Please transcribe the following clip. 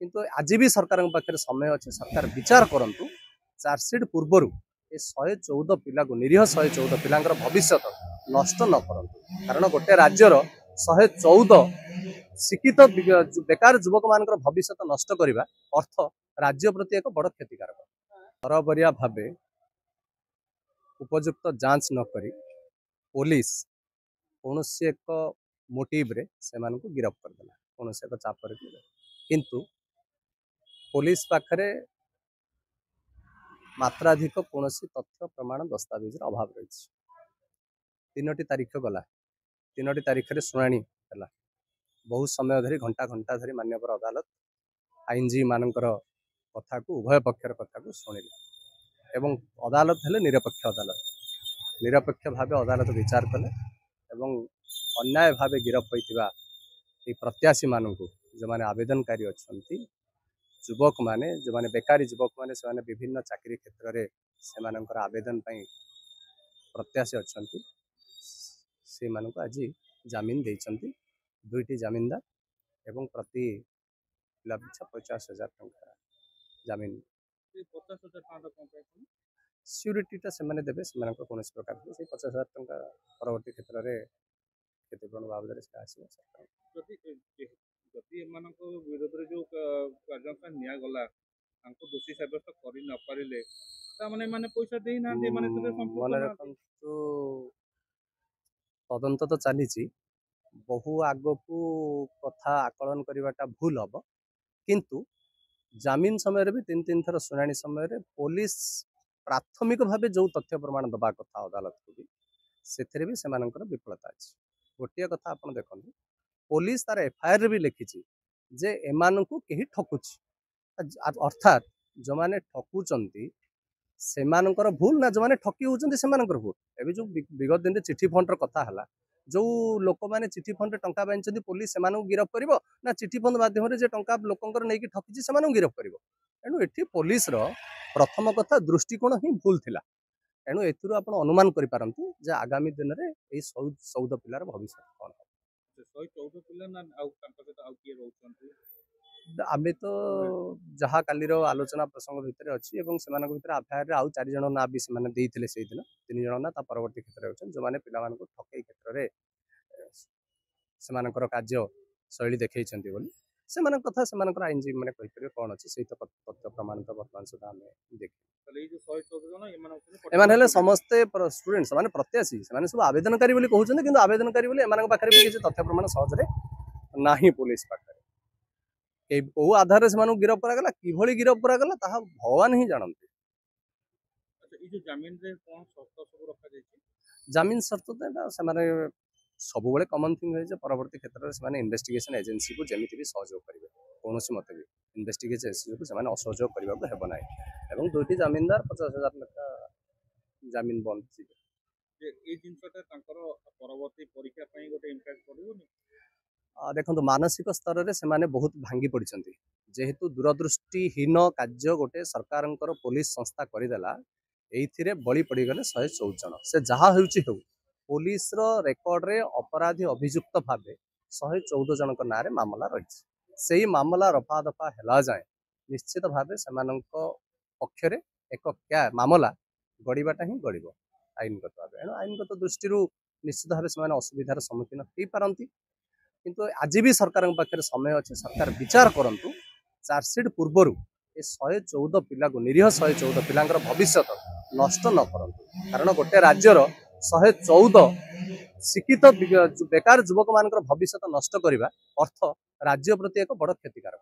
किंतु आज भी सरकार पाखे समय अच्छे सरकार विचार करंतु चार्जसीट पूर्वर ये 114 पिला को निरीह 114 पिलांकर भविष्य नष्ट न करंतु कारण गोटे राज्यर 114 शिक्षित बेकार युवक मान भविष्य नष्ट करने अर्थ राज्य प्रति एक बड़ क्षतिकारक तरबरिया भाव उपयुक्त जांच न करी पुलिस कौन एक मोटिव रे से गिरफ करदेला कौन एक चापर किंतु पुलिस पाखरे मात्राधिक कौन तथ्य प्रमाण दस्तावेज अभाव रही 3टी तारीख गला 3टी तारीख रे शुणाणी है बहुत समय धरी घंटा घंटा धरी मान्यवर अदालत आईनजीवी मानकर कथा को उभय पक्षर कथा को शुणिले एवं अदालत हेले निरपेक्ष भाव अदालत विचार कले एवं अन्याय भाव गिरफ होइतिबा प्रत्याशी मानू जो माने आवेदनकारी अच्छा युवक माने जो माने बेकारी युवक माने से माने विभिन्न चाकरी क्षेत्र में से आवेदन प्रत्याशी अच्छा से मानक आज जमीन देइछंती 2टी जमीनदार एवं प्रति पिला पिछा 50,000 टंका जमीन 50,000 सिक्यूरीटा से देवे से कौन प्रकार से 50,000 टंका परवर्ती क्षेत्र में क्षतिपूरण बाबद विरोध में जो कार्यानुष्ठान निगला दोषी सब्यस्त कर न पारे माने पैसा दे ना मन रखु तदंत तो चली बहु आग को कथा आकलन करवाटा भूल हम किंतु जमीन समय भी 3 थर शुणाणी समय पुलिस प्राथमिक भाव जो तथ्य प्रमाण दबा कथा अदालत को भी से भी से विफलता अच्छी गोटे कथा आप देखते पुलिस तार एफआईआर भी लिखी जे एमान को कहीं ठकुची अर्थात जो मैंने ठकुचंती से भूल ना जो मैंने ठकी होती से भूल एवं जो विगत दिन चिठी फंड कथा है जो लोक मैंने चिठी फंड टंका बांधी पुलिस से गिरफ कर ना चिठी फंड माध्यम टंका लोकर नहीं ठकी से गिरफ कर तेणु ये पुलिस प्रथम कथा दृष्टिकोण ही भूल थिला तेणु एथुरु आपण अनुमान करि पारंती जे आगामी दिन रे ए 14 पिलार भविष्य कोन 114 पिला ना आउ तांका सहित आउ किए रहउछंती आमे तो जहा काली रो आलोचना प्रसंग भितर अछि एवं सेमानक भितर एफआईआर रे आउ 4 जण ना भी सेमाने देइथिले सेहि दिन 3 जण ना ता परवर्ती क्षेत्र रहउछन जो माने पिला मानको ठकै क्षेत्र रे सेमानकर कार्य शैली देखैछंती बोली सेमानक कथा सेमानकर आईनजीवी माने कहि परिबे कोन अछि सेहि तथ्य प्रमाण तो वर्तमान सुधा हमें देख एमान समस्ते स्टूडेंट्स माने प्रत्याशी से सब आवेदनकारी बोली कहउछन किंतु आवेदनकारी बोली एमान पाखरे भी किछि तथ्य प्रमाण सहज रे नाही पुलिस पाखरे बहु आधार से गिरफ करागला किभली गिरफ करागला ताहा भगवान ही जानते। अच्छा ई जो जमीन रे कोन शर्त सब रखा जायछि जमीन शर्त तो से माने सब बेले कॉमन थिंग है जे परवर्ती क्षेत्र में इन्वेस्टिगेशन एजेंसी को जमी भी सहयोग करेंगे कौन मत भी इन्वेस्टिगेशन एजेंसी को से असहयोग करने को हेब ना एवं 2टी जमीनदार 50,000 लेखा जमीन बंद देखो मानसिक स्तर में से बहुत भांगी पड़ती जेहेतु दूरदृष्टिहीन कार्य गोटे सरकार पुलिस संस्था करदेला ये बड़ी पड़गले 114 जन से जहाँ हो पुलिस रेकर्ड रे अपराधी अभियुक्त भाव 114 जन ना मामला रही से ही मामला रफा दफा है जाए निश्चित भाव से पक्ष एक क्या मामला गड़ाटा ही गड़ आईनगत भाव एणु आईनगत दृष्टि निश्चित भाव से असुविधार सम्मुखीन हो पारती किंतु आज भी सरकार पाखे समय अच्छे सरकार विचार करंतु चार्जसीट पूर्वर ये 114 पिला को निरीह 114 पिलांकर भविष्य नष्ट न करंतु कारण गोटे राज्यर 114 शिक्षित बेकार युवक मान भविष्य नष्ट करने अर्थ राज्य प्रति एक बड़ क्षतिकारक।